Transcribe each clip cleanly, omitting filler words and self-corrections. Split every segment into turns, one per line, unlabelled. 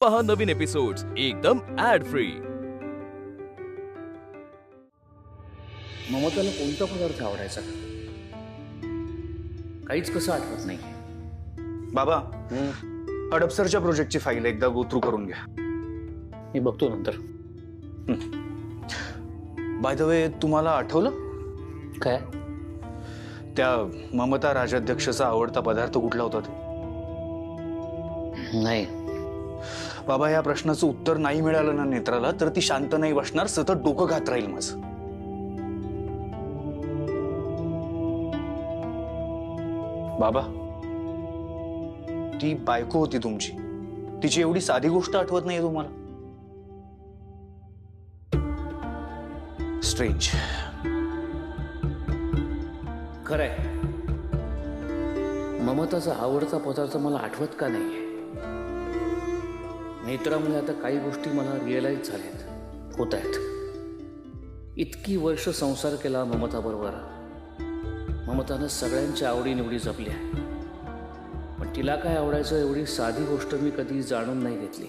पहा नवीन एपिसोड्स एकदम add free.
ममताला कोणता पदार्थ आवडायचा काहीच कसं आठवत नाही।
बाबा हडपसरच्या प्रोजेक्टची फाईल एकदा गो थ्रू करून घ्या,
मी बघतो नंतर।
बाय द वे तुम्हाला आठवलं
काय?
त्या ममता राजाध्यक्षाचा आवडता पदार्थ कुठला होता ते?
नाही
बाबा, या प्रश्नाचं उत्तर नाही मिळालं ना नेत्राला तर ती शांत नाही बसणार, सतत डोकं घात राहील माझं। बाबा, ती बायको होती तुमची, तिची एवढी साधी गोष्ट आठवत नाहीये तुम्हाला? स्ट्रेंज।
खरंय, ममताचा आवडता पदार्थ मला आठवत का नाहीये? नेत्रामुळे आता काही गोष्टी मला रिअलाइज झाल्यात, होत आहेत। इतकी वर्ष संसार केला ममता बरोबर, ममतानं सगळ्यांच्या आवडीनिवडी जपल्या, पण तिला काय आवडायचं एवढी साधी गोष्ट मी कधी जाणून नाही घेतली।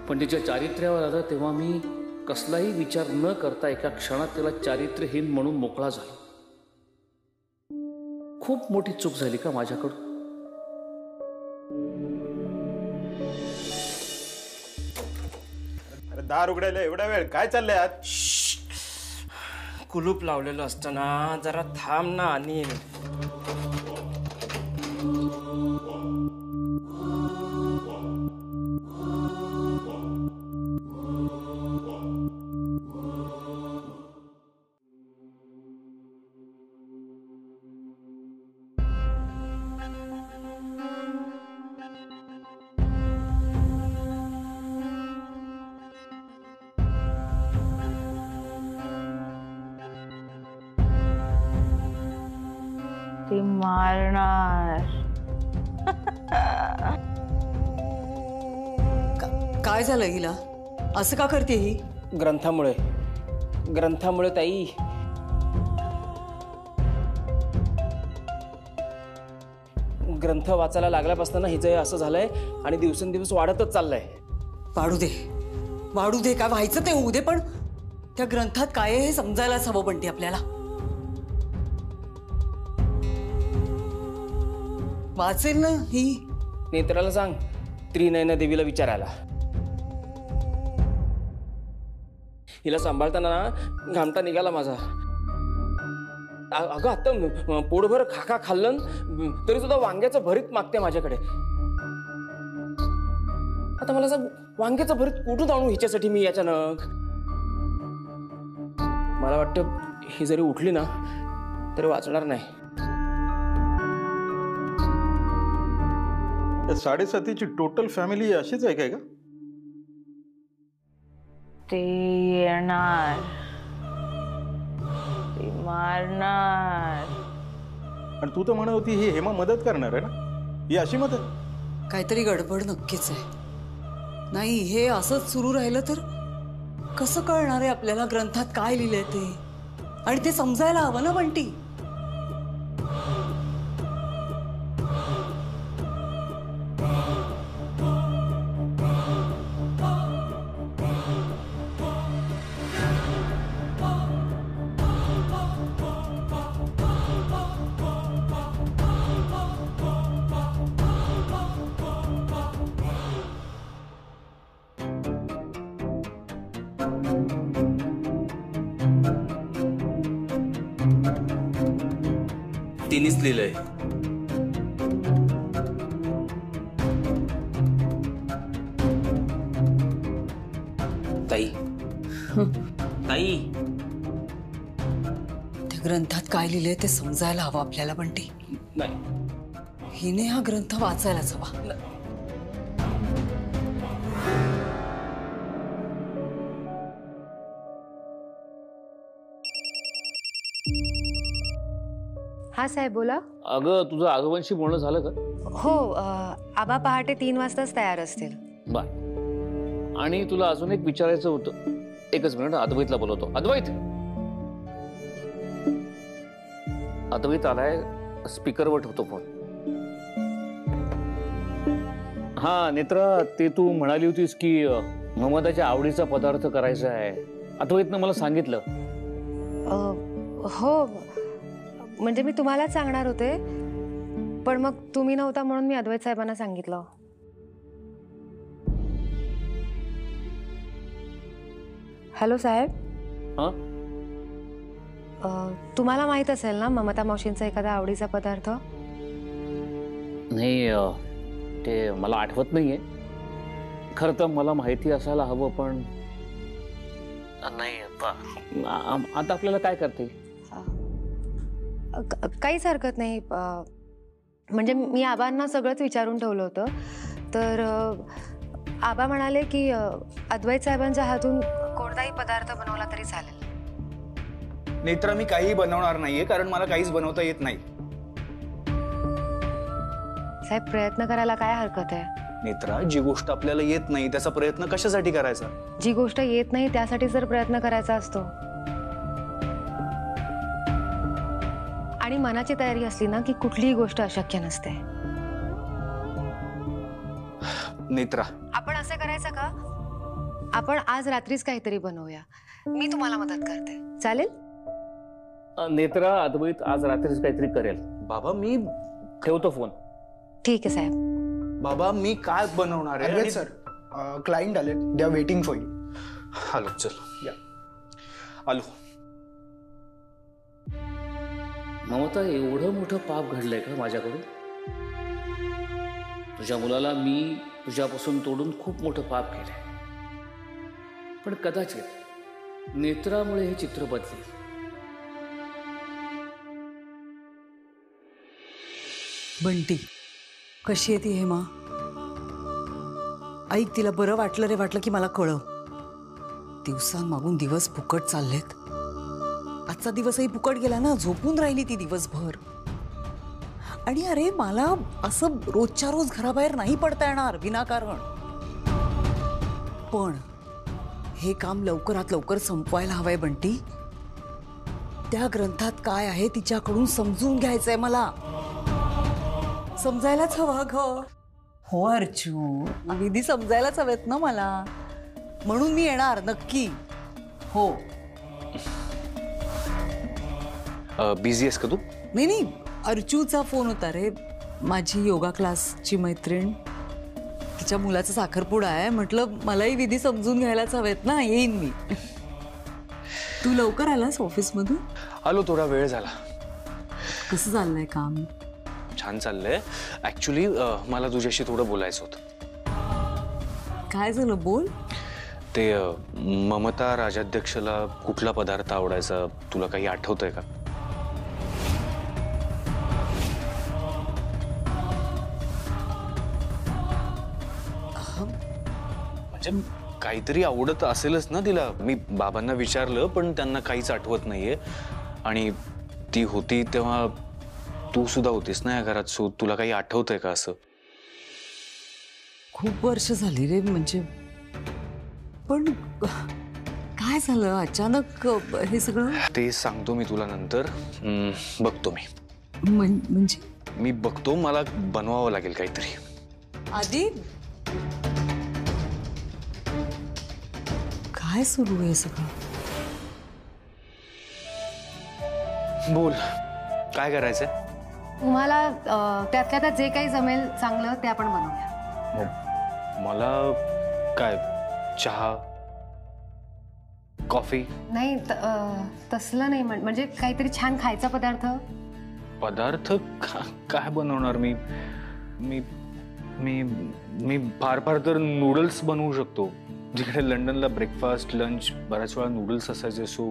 पण तिच्या चारित्र्यावर आलं तेव्हा मी कसलाही विचार न करता एका क्षणात तिला चारित्र्यहीन म्हणून मोकळा झालो। खूप मोठी चूक झाली का माझ्याकडून?
अरे दार उघडायला एवढा वेळ काय चाललंय आत?
कुलूप लावलेलं असताना जरा थांब ना अनिल।
ती मारणार।
काय झालं हिला? असं का करते ही?
ग्रंथामुळे ताई। ग्रंथ वाचायला लागल्यापासून हिचं असं झालंय आणि दिवसेंदिवस वाढतच चाललंय।
वाढू दे काय व्हायचं ते होऊ दे, पण त्या ग्रंथात काय आहे हे समजायलाच हवं बनते आपल्याला। वाचेल ना ही?
नेत्राला सांग त्रिनयना देवीला विचारायला। हिला सांभाळताना ना घामटा निघाला माझा। अगं आता पोटभर खाखा खाल्लं तरी सुद्धा वांग्याचं भरीत मागते माझ्याकडे। आता मला सांग वांग्याचं भरीत कुठून आणू हिच्यासाठी मी अचानक? मला वाटतं ही जरी उठली ना तरी वाचणार नाही।
साडेसातीची टोटल फॅमिली अशीच आहे काय का?
ते येणार, ती मारणार।
आणि तू तर म्हणत होती ही हेमा मदत करणार आहे ना, ही अशी मदत?
काहीतरी गडबड नक्कीच आहे। नाही हे असंच सुरू राहिलं तर कसं कळणार आहे आपल्याला ग्रंथात काय लिहिलंय ते, आणि ते समजायला हवं ना बंटी।
तिनेच लिहिलंय। ताई ताई,
त्या ग्रंथात काय लिहिलंय ते समजायला हवं आपल्याला बंटी।
नाही
हिने हा ग्रंथ वाचायलाच हवा।
हा साहेब बोला।
अगं तुझं आजोबांशी बोलणं झालं का?
हो, आबा पहाटे 3 वाजताच तयार असतील।
बर, आणि तुला अजून एक विचारायचं होतं। एकच मिनिट, अद्वैतला बोलवतो। अद्वैत, अद्वैत आलाय, स्पीकरवर ठेवतो फोन। हा नेत्रा, ते तू म्हणाली होतीस की ममताच्या आवडीचा पदार्थ करायचा आहे. अद्वैतनं मला सांगितलं.
हो, म्हणजे मी तुम्हालाच सांगणार होते, पण मग तुम्ही नव्हता म्हणून मी अद्वैत साहेबांना सांगितलं. हॅलो साहेब.
हा,
तुम्हाला माहित असेल ना ममता मावशींचा एखादा आवडीचा पदार्थ?
नाही, ते मला आठवत नाहीये. खरं तर मला माहिती असायला हवं, पण नाही. आता आपल्याला काय करते?
काहीच हरकत नाही. म्हणजे मी आबांना सगळंच विचारून ठेवलं होतं, तर आबा म्हणाले की अद्वैत साहेबांच्या हातून कोणताही पदार्थ बनवला तरी चालेल.
नेत्रा, मी काही बनवणार नाहीये, कारण मला काहीच बनवता येत नाही.
साहेब, प्रयत्न करायला काय हरकत आहे?
नेत्रा, जी गोष्ट आपल्याला येत नाही त्याचा प्रयत्न कशासाठी करायचा?
जी गोष्ट येत नाही त्यासाठी जर प्रयत्न करायचा असतो आणि मनाची तयारी असली ना की कुठलीही गोष्ट अशक्य नसते.
नेत्रा,
आपण असं करायचं का, आपण आज रात्रीच काहीतरी बनवूया. मी तुम्हाला मदत करते, चालेल?
नेत्रा, अद्वैत आज रात्रीच काहीतरी करेल.
बाबा मी
ठेवतो फोन.
ठीक आहे साहेब.
बाबा मी काय बनवणार आहे?
सर, क्लायंट आले, they are waiting for you.
Hello, चल या. आलो.
ममता, एवढं मोठं पाप घडलंय का माझ्याकडून? तुझ्या मुलाला मी तुझ्यापासून तोडून खूप मोठं पाप केलंय, पण कदाचित नेत्रामुळे हे चित्र बदलेल.
बंटी, कशी आहे ती हेमा? ऐक, तिला बरं वाटलं रे, वाटलं की मला कळव. दिवसांमागून दिवस फुकट चाललेत. आजचा दिवसही फुकट गेला ना, झोपून राहिली ती दिवसभर. आणि अरे, मला असं रोजच्या रोज घराबाहेर नाही पडता येणार विनाकारण. पण हे काम लवकरात लवकर संपवायला हवंय बंटी. त्या ग्रंथात काय आहे तिच्याकडून समजून घ्यायचंय मला. समजायलाच हवा ग. हो अर्चू, विधी समजायलाच हवेत ना मला, म्हणून मी येणार नक्की. हो.
बिझी आहेस का तू?
नाही नाही, अर्चूचा फोन होता रे. माझी योगा क्लासची मैत्रीण, तिच्या मुलाचा साखरपुडा आहे. म्हटलं मलाही विधी समजून घ्यायलाच हवेत ना, येईन मी. तू लवकर आलास ऑफिसमधून?
आलो, थोडा वेळ झाला.
कसं चाललंय काम?
छान चाललंय. ऍक्च्युली मला तुझ्याशी थोडं बोलायचं होतं.
काय झालं, बोल.
ते ममता राजाध्यक्षला कुठला पदार्थ आवडायचा, तुला काही आठवतंय का? म्हणजे काहीतरी आवडत असेलच ना तिला. मी बाबांना विचारलं, पण त्यांना काहीच आठवत नाहीये. आणि ती होती तेव्हा तू सुद्धा होतीस ना या घरात, सो तुला काही आठवतंय का असं?
खूप वर्ष झाली रे, म्हणजे पण काय झालं अचानक हे सगळं?
ते सांगतो मी तुला नंतर. बघतो मी.
म्हणजे
मी बघतो, मला बनवावं लागेल काहीतरी.
आधी काय सुरू आहे सगळं?
बोल, काय करायचंय?
तुम्हाला त्यातल्या त्यात जे काही जमेल चांगलं ते आपण बनवूया.
मला काय, चहा, कॉफी?
नाही, तसलं नाही. म्हणजे काहीतरी छान खायचा पदार्थ.
पदार्थ काय बनवणार मी? मी मी मी फार फार तर नूडल्स बनवू शकतो. जिकडे लंडनला ब्रेकफास्ट, लंच बऱ्याच वेळा नूडल्स असायचे. सो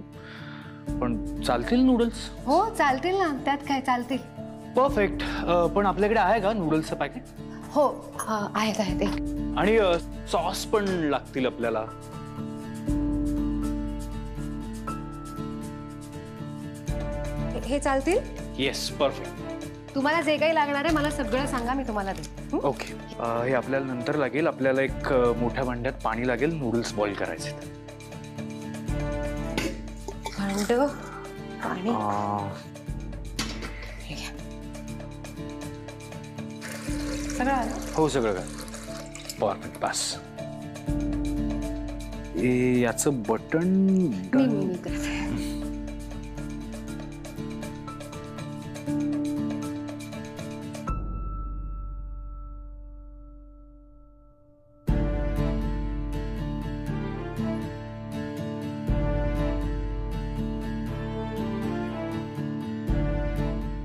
पण चालतील नूडल्स?
हो चालतील ना, त्यात काय, चालतील.
परफेक्ट. पण आपल्याकडे आहे का नूडल्सचं पॅकेट?
हो आहेत ते.
आणि सॉस पण लागतील आपल्याला.
हे चालतील?
Yes, perfect.
तुम्हाला जे काही लागणार आहे मला सगळं सांगा, मी तुम्हाला देईन.
ओके. हे आपल्याला नंतर लागेल. आपल्याला एक मोठ्या भांड्यात पाणी लागेल, नूडल्स बॉईल करायचे.
भांड, पाणी. हे घ्या. सगळं आलं?
हो, सगळं काय. Perfect pass. याचं बटन
मी करते.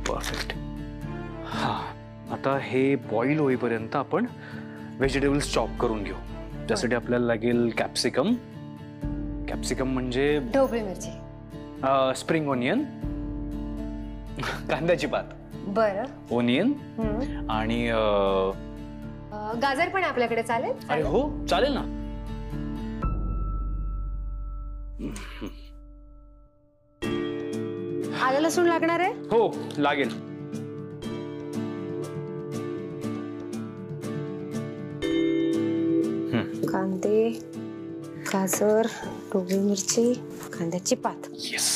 परफेक्ट. हा, आता हे बॉईल होईपर्यंत आपण व्हेजिटेबल्स चॉप करून घेऊ. त्यासाठी आपल्याला लागेल कॅप्सिकम. कॅप्सिकम म्हणजे
ढोबळी मिरची.
स्प्रिंग ओनियन, कांद्याची पात,
बरं.
ओनियन आणि
गाजर पण आपल्याकडे चालेल?
अरे हो, चालेल ना.
आलं लसूण लागणार आहे?
हो, लागेल.
कांदे, गाजर, ढोबळी मिरची, कांद्याची पात.
येस.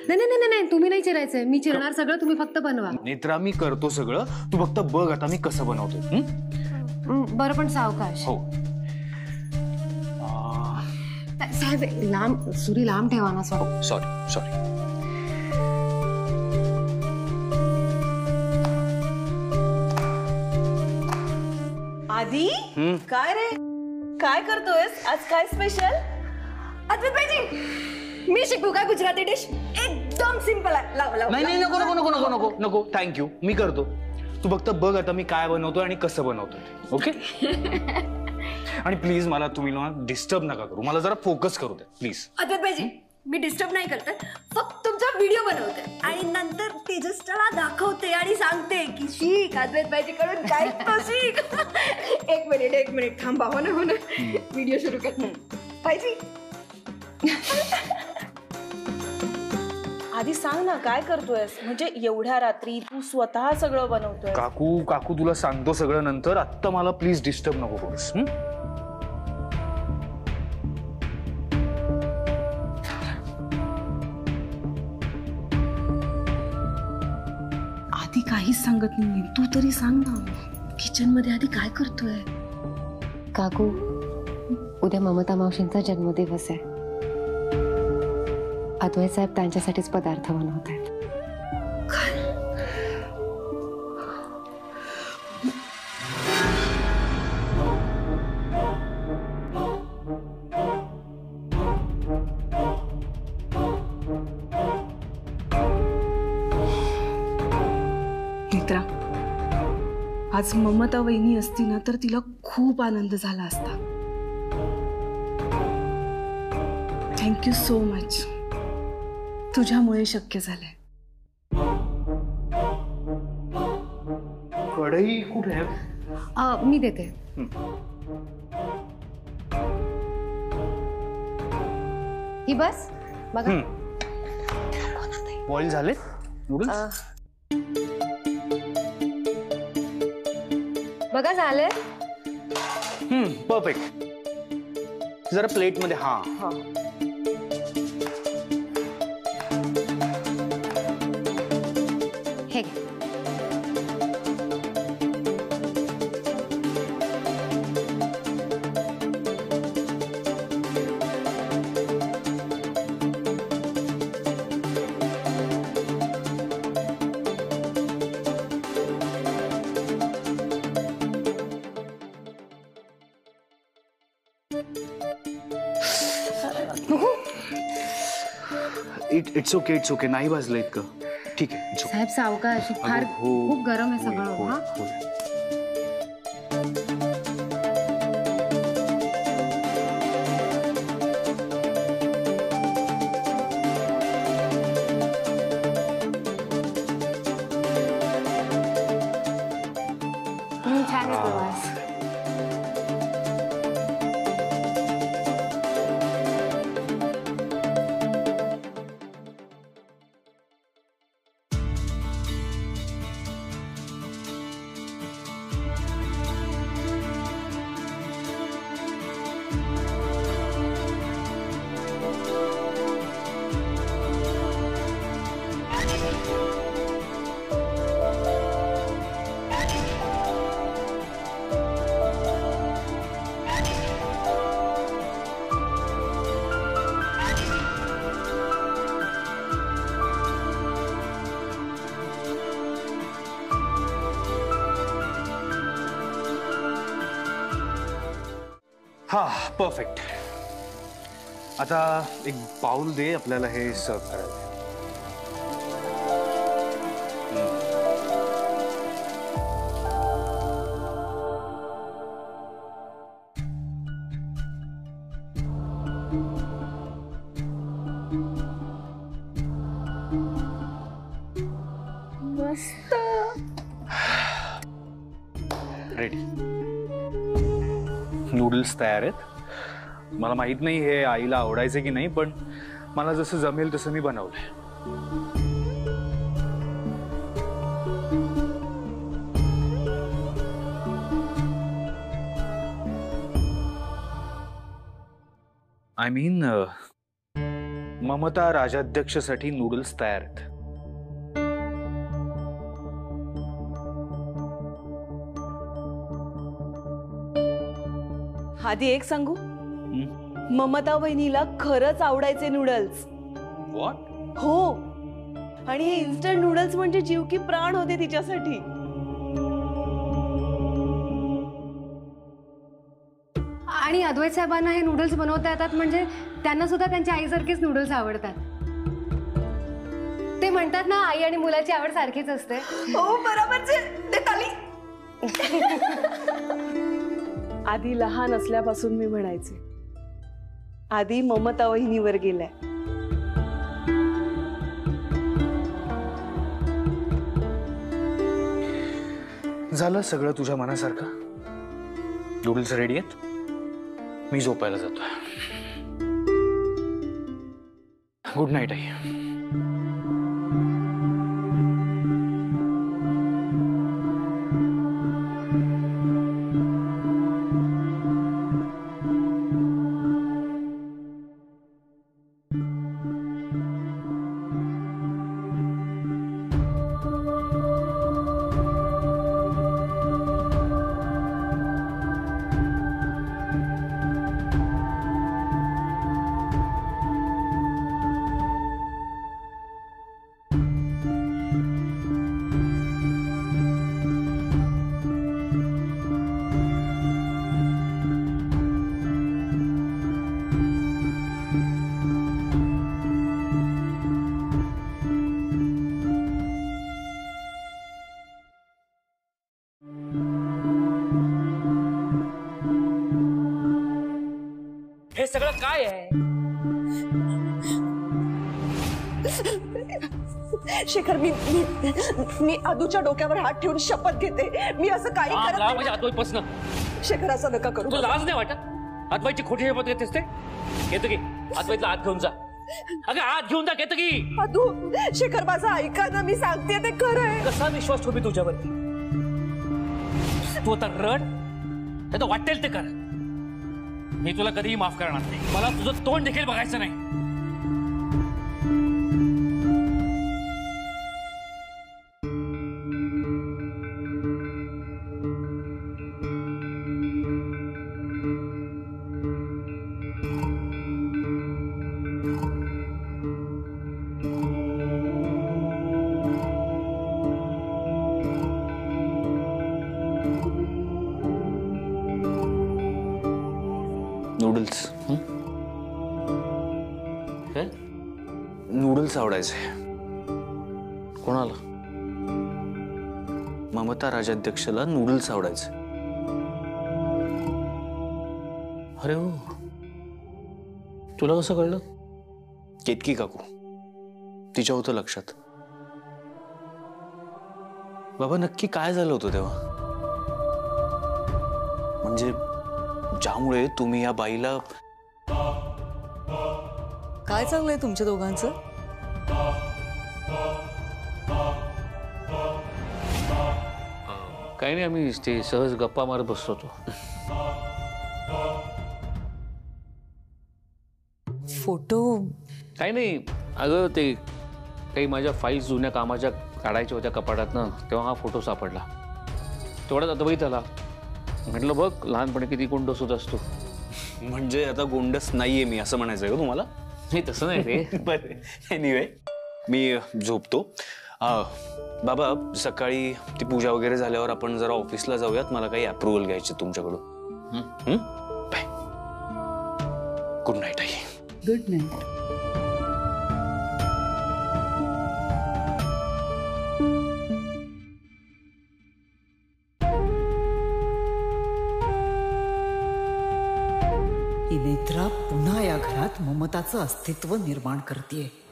नाही, तुम्ही नाही चिरायचंय, मी चिरणार सगळं, तुम्ही फक्त बनवा.
नेत्रा, मी करतो सगळं, तू फक्त बघ आता मी कसं बनवतो.
बरं, पण सावकाश.
हो.
साहेब, लांब सुरी लांब ठेवा ना.
सॉरी.
आधी काय रे, काय करतोयस आज? काय स्पेशल?
अद्वैत भाईजी, मी शिकू का गुजराती डिश? एकदम सिंपल आहे. लाव.
नाही, नको. थँक्यू, मी करतो. तू फक्त बघ आता मी काय बनवतोय आणि कसं बनवतोय. ओके. आणि प्लीज मला तुम्ही डिस्टर्ब नका करू, मला जरा फोकस करू दे प्लीज.
अद्वैत भाईजी, मी डिस्टर्ब नाही करते, फक्त तुमचा व्हिडिओ बनवते आणि नंतर तेजसला दाखवते आणि सांगते की शिक, अद्वैत भाईजी कडून काय तो शिक. एक मिनिट थांबा. हो ना व्हिडिओ सुरू कर पाहिजे. आधी सांग ना, काय करतोयस? म्हणजे एवढ्या रात्री तू स्वतः सगळं बनवतोय?
काकू तुला सांगतो सगळं नंतर, आत्ता मला प्लीज डिस्टर्ब नको करूस.
आधी काहीच सांगत नाही, तू तरी सांग ना, किचन मध्ये आधी काय करतोय?
काकू, उद्या ममता मावशींचा जन्मदिवस आहे. अद्वैत साहेब त्यांच्यासाठीच पदार्थ बनवत आहेत.
मित्रा, आज ममता वहिनी असती ना तर तिला खूप आनंद झाला असता. Thank you so much. तुझ्यामुळे शक्य झालंय.
कढई कुठे आहे?
मी देते. ही बस बघा.
बॉईल झाले नूडल्स?
बघा झाले.
परफेक्ट. जरा प्लेट मध्ये. हा,
हे घे.
It's okay. नाही भाजलं इतकं. ठीक आहे.
साहेब सावकाश, फार खूप गरम आहे सगळं. छान आहे प्रवास.
हा परफेक्ट. आता एक बाउल दे आपल्याला हे सर्व करायला.
मस्त.
रेडी. नूडल्स तयार आहेत. मला माहित नाही हे आईला आवडायचे की नाही, पण मला जसं जमेल तसं मी बनवलंय. आय मीन ममता राजाध्यक्षसाठी नूडल्स तयार आहेत.
आधी एक सांगू, ममता वहिनीला खरंच आवडायचे नूडल्स.
व्हॉट?
हो, आणि हे इन्स्टंट नूडल्स म्हणजे जीव की प्राण होते तिच्यासाठी.
आणि अद्वैत साहेबांना हे नूडल्स बनवता येतात म्हणजे त्यांना सुद्धा त्यांच्या आईसारखेच नूडल्स आवडतात. ते म्हणतात ना, आई आणि मुलाची आवड सारखीच असते.
हो बरोबर. आधी लहान असल्यापासून मी म्हणायचे, आधी ममता वहिनीवर गेलाय.
झालं सगळं तुझ्या मनासारखं. नूडल्स रेडी आहेत. मी झोपायला जातो. गुड नाईट आई.
हे सगळं काय आहे?
शेखर, मी आदूच्या डोक्यावर हात ठेवून शपथ घेते, मी असं काही करत नाही.
म्हणजे अद्वैतपासून.
शेखर, असं नका करू.
तुला लाज नाही वाटत? अद्वैतची खोटी शपथ घेतेस ते? घेतो की अद्वैतला आत घेऊन जा. अगं आत घेऊन जा. घेतो की.
आदू, शेखर माझं ऐका ना, मी सांगते ते खरं आहे.
कसा विश्वास ठेवू मी तुझ्यावरती? तू आता रड, नाही तर वाटेल ते कर. मी तुला कधीही माफ करणार नाही. मला तुझं तोंड देखील बघायचं नाही.
नूडल्स.
काय?
नूडल्स आवडायचे.
कोणाला?
ममता राजाध्यक्षला नूडल्स आवडायचे.
अरे हो, तुला कसं कळलं?
केतकी काकू, तिच्या होतं लक्षात. बाबा नक्की काय झालं होतं तेव्हा? म्हणजे ज्यामुळे तुम्ही या बाईला.
काय चाललंय तुमच्या दोघांचं?
काही नाही, आम्ही ते सहज गप्पा मारत बसतो.
फोटो
काही नाही अगं, ते काही माझ्या फाईल्स जुन्या कामाच्या काढायच्या होत्या कपाटातनं, तेव्हा हा फोटो सापडला. तेवढ्यात अद्वैत आला. म्हटलं बघ, लहानपणी किती गोंडस होत असतो.
म्हणजे आता गोंडस नाहीये मी, असं म्हणायचंय का तुम्हाला?
नाही तसं नाही रे.
बरं, एनिवे मी झोपतो. बाबा सकाळी ती पूजा वगैरे झाल्यावर आपण जरा ऑफिसला जाऊयात. मला काही अप्रुव्हल घ्यायची तुमच्याकडून. बाय. गुड नाईट आई.
Good night. ही नेत्रा पुन्हा या घरात ममताचं अस्तित्व निर्माण करते.